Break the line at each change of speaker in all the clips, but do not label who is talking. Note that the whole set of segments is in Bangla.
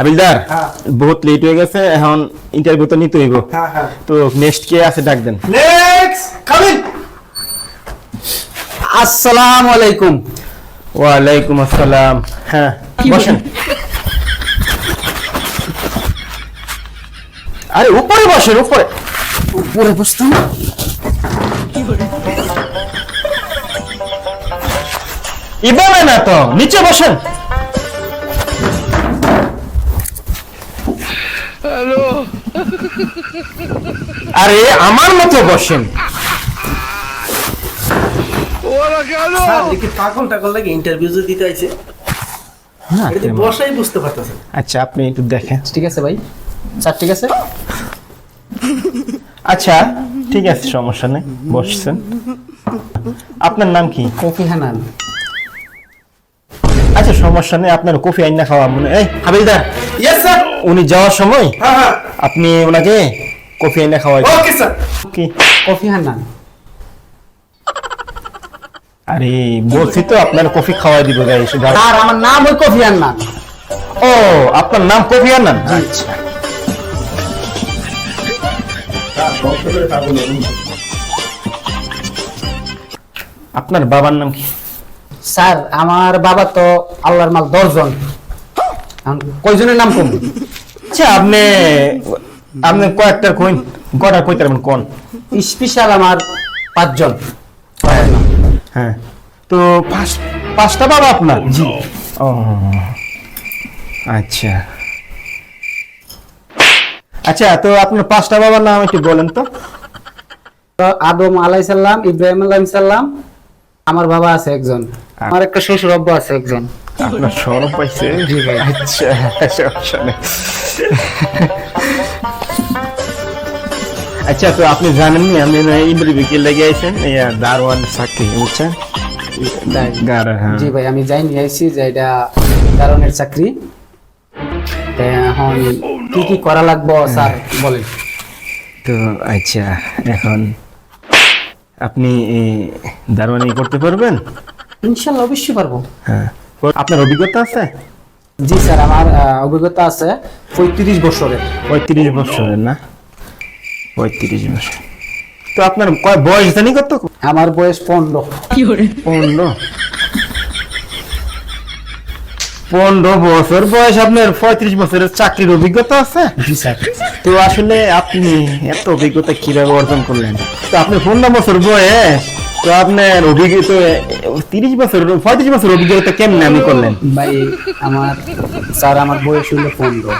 আবিলদার বহুত লেট হয়ে গেছে, এখন ইন্টারভিউ তো নিতে হইব। তো নেক্সট কে আছে ডাক দেন।
Next coming. আসসালামু আলাইকুম।
ওয়ালাইকুম আসসালাম। হ্যাঁ বসেন। আরে উপরে বসেন, উপরে
উপরে বসতাম।
ইবাবে না তো, নিচে বসেন। আরে আমার মতো বসেন।
পাগল টাগল লাগে ইন্টারভিউ দিতে আইছে। বসাই বুঝতে পারতেছেন।
আচ্ছা আপনি একটু দেখেন।
ঠিক আছে ভাই, স্যার ঠিক আছে।
আচ্ছা ঠিক আছে, সমস্যা নেই, বসছেন। আপনার নাম কি?
কফি হানান।
আচ্ছা সমস্যা নেই, আপনার কফি আইনা খাওয়া মনে। এই হাবিলদার,
ইয়েস স্যার।
উনি যাওয়ার সময়
হ্যাঁ
আপনি ওনাকে কফি আইনা খাওয়াই।
Okay sir.
কি
কফি হানান?
আরে বলছি তো আপনার কফি খাওয়াই দিব গাই।
আর আমার নাম ওই কফি হানান।
ও আপনার নাম কফি আনান? আচ্ছা আপনার বাবার নাম কি?
স্যার আমার বাবা তো আল্লাহর মাল 10 জন। কয়জনের নাম কম?
আচ্ছা আপনি আপনি কয়েকটা কইন, গড়া কইতে পারবেন কোন?
স্পেশাল আমার 5 জন।
হ্যাঁ তো পাঁচটা বাবা আপনার? জি। ও আচ্ছা আচ্ছা, তো আপনার পাঁচটা বাবার নাম একটু বলেন তো।
আদম আলাইহিস সালাম, ইব্রাহিম আলাইহিস সালাম, আমার বাবা আছে একজন, আমার একটা শ্বশুর আব্বা আছে একজন।
আপনার সরব পাইছে? জি ভাই। আচ্ছা সমস্যা নেই। আচ্ছা তো আপনি জানেন নি আমি ইন্টারভিউ কে লেগে আইছেন? দারোয়ান চাকরি, বুঝছেন?
জি ভাই আমি যাই নিয়ে আইছি যে এটা দারোয়ানের চাকরি। এখন কি কি করা লাগবে স্যার বলেন।
তো আচ্ছা এখন আপনি দারোয়ানি করতে পারবেন?
ইনশাআল্লাহ অবশ্যই পারবো।
হ্যাঁ আপনার অভিজ্ঞতা আছে?
জি স্যার আমার অভিজ্ঞতা আছে 35 বছরের।
35 বছরের না? 35 বছর। তো আপনার বয়স জানি কত?
আমার বয়স 15।
15 বছর বয়স, আপনার 35 বছরের চাকরির অভিজ্ঞতা আছে?
জি স্যার।
তো আসলে আপনি এত অভিজ্ঞতা কিভাবে অর্জন করলেন? তো আপনি 15 বছর বয়স, তো আপনার অভিজ্ঞতা 35 বছর অভিজ্ঞতা কেমনে আপনি করলেন?
ভাই আমার স্যার আমার বয়স হলো 15।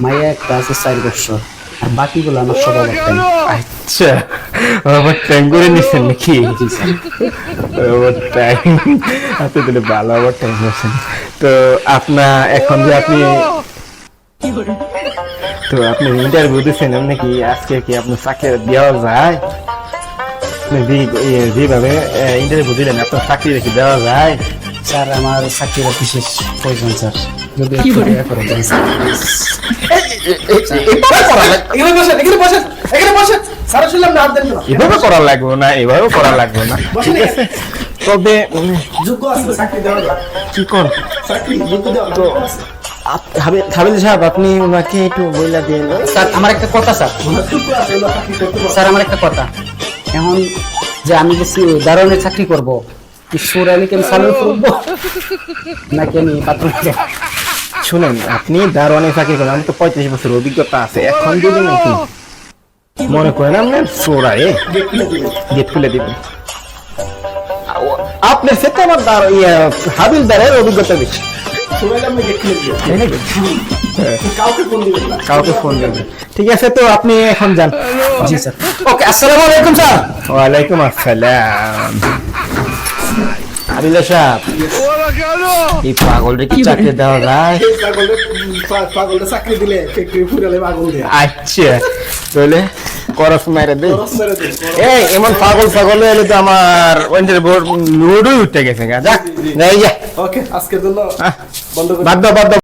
মাইয়া একটা আছে 4 বছর, আর বাকিগুলো আমার সব ওভারটাইম।
আচ্ছা ওভারটাইম করে নিছেন নাকি?
জি স্যার।
ওভারটাইম, আপনি তাহলে ভালো ওভারটাইম করছেন। তো আপনার এখন যে আপনি তো আপনি ইন্টারভিউ দিচ্ছেন নাকি, আজকে কি আপনার চাকরি দেওয়া যায়? যেভাবে ইন্টারভিউ দিলেন আপনার চাকরি রেখে দেওয়া যায়?
স্যার আমার চাকরির বিশেষ প্রয়োজন স্যার, যদি একটু দয়া করে দেন স্যার।
এভাবে করা লাগবে না, এভাবে করা লাগবে না, ঠিক আছে? তবে কি কর তো হাবিল সাহেব, আপনি ওনাকে একটু বইলা দিন।
স্যার আমার একটা কথা স্যার, স্যার আমার একটা কথা। এখন যে আমি যে দারোয়ানের চাকরি করব, কি সুরালি কেন চালু করব নাকি আমি পাত্র?
শুনেন, আপনি দারোয়ানের চাকরি করেন, আমি তো 35 বছর অভিজ্ঞতা আছে। এখন যদি নাকি মনে করেন আপনার চোরাই গেট খুলে দিবেন, আপনার সাথে আমার হাবিলদারের অভিজ্ঞতা বেশি। কাউকে ফোন দেবেন, ঠিক আছে? তো আপনি এখন যান।
জি স্যার।
ওকে, আসসালামু আলাইকুম স্যার। ওয়ালাইকুম আসসালাম। আবিলা সাহেব, এই পাগলটা কি চাকরি দেওয়া যায়? আচ্ছা তাহলে করস মাইরা দে। এই এমন পাগল এলে তো আমার লোডই উঠে গেছে। যা ওকে, আজকের জন্য বাদ দাও।